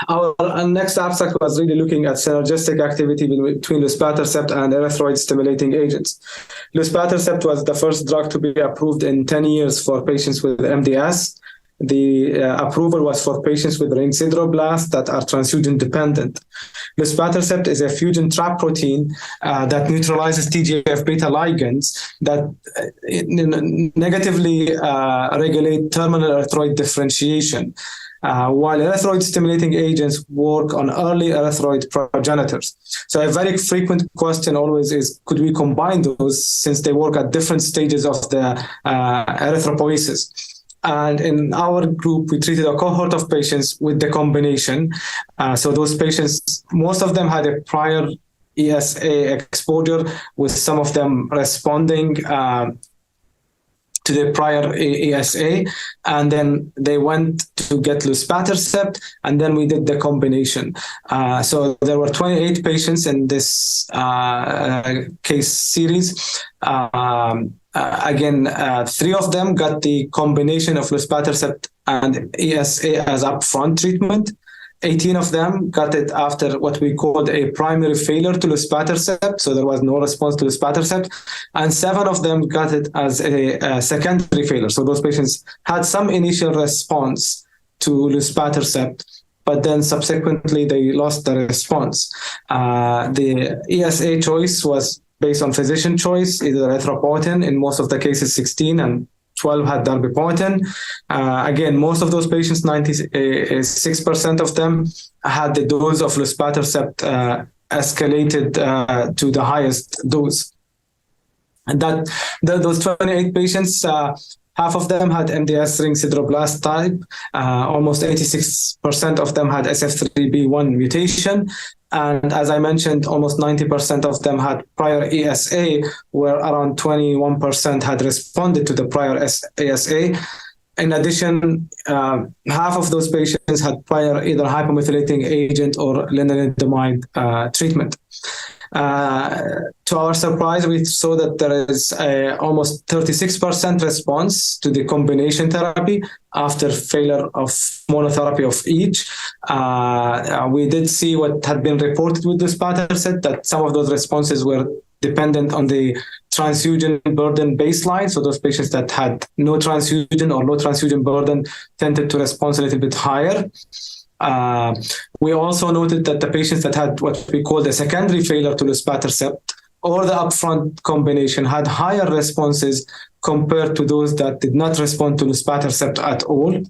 Our next abstract was really looking at synergistic activity between luspatercept and erythroid-stimulating agents. Luspatercept was the first drug to be approved in 10 years for patients with MDS. The approval was for patients with ring sideroblasts that are transfusion dependent. Luspatercept is a fusion trap protein that neutralizes TGF-beta ligands that negatively regulate terminal erythroid differentiation. While erythroid-stimulating agents work on early erythroid progenitors. So a very frequent question always is, could we combine those since they work at different stages of the erythropoiesis? And in our group, we treated a cohort of patients with the combination. So those patients, most of them had a prior ESA exposure, with some of them responding to the prior ESA, and then they went to get luspatercept, and then we did the combination. So there were 28 patients in this case series. Again, 3 of them got the combination of luspatercept and ESA as upfront treatment. 18 of them got it after what we called a primary failure to luspatercept, so there was no response to luspatercept, and 7 of them got it as a secondary failure. So those patients had some initial response to luspatercept, but then subsequently they lost the response. The ESA choice was based on physician choice, either erythropoietin, in most of the cases 16, and 12 had darbepoetin. Again, most of those patients, 96% of them, had the dose of luspatercept escalated to the highest dose. And those 28 patients, half of them had MDS ring sideroblast type. Almost 86% of them had SF3B1 mutation. And as I mentioned, almost 90% of them had prior ESA, where around 21% had responded to the prior ESA. In addition, half of those patients had prior either hypomethylating agent or lenalidomide treatment. To our surprise, we saw that there is almost 36% response to the combination therapy after failure of monotherapy of each. We did see what had been reported with luspatercept, that some of those responses were dependent on the transfusion burden baseline. So those patients that had no transfusion or low transfusion burden tended to respond a little bit higher. We also noted that the patients that had what we call the secondary failure to luspatercept or the upfront combination had higher responses compared to those that did not respond to luspatercept at all.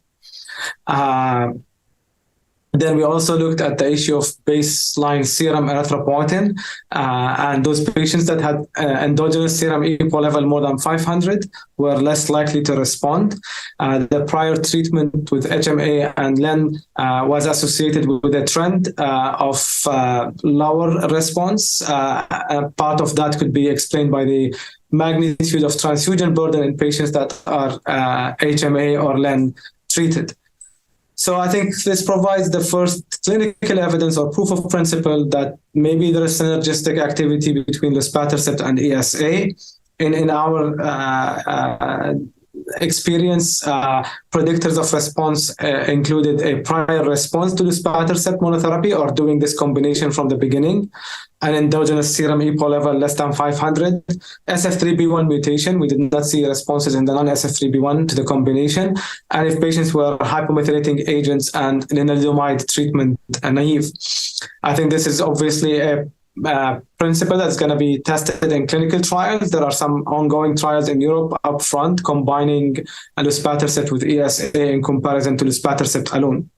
Then we also looked at the issue of baseline serum erythropoietin, and those patients that had endogenous serum EPO level more than 500 were less likely to respond. The prior treatment with HMA and LEN was associated with a trend of lower response. Part of that could be explained by the magnitude of transfusion burden in patients that are HMA or LEN treated. So I think this provides the first clinical evidence or proof of principle that maybe there is synergistic activity between luspatercept and ESA. In our experience, predictors of response included a prior response to luspatercept monotherapy or doing this combination from the beginning, an endogenous serum EPO level less than 500, SF3B1 mutation. We did not see responses in the non-SF3B1 to the combination, and if patients were hypomethylating agents and lenalidomide treatment naive. I think this is obviously a principle that's going to be tested in clinical trials. There are some ongoing trials in Europe upfront combining luspatercept with ESA in comparison to luspatercept alone.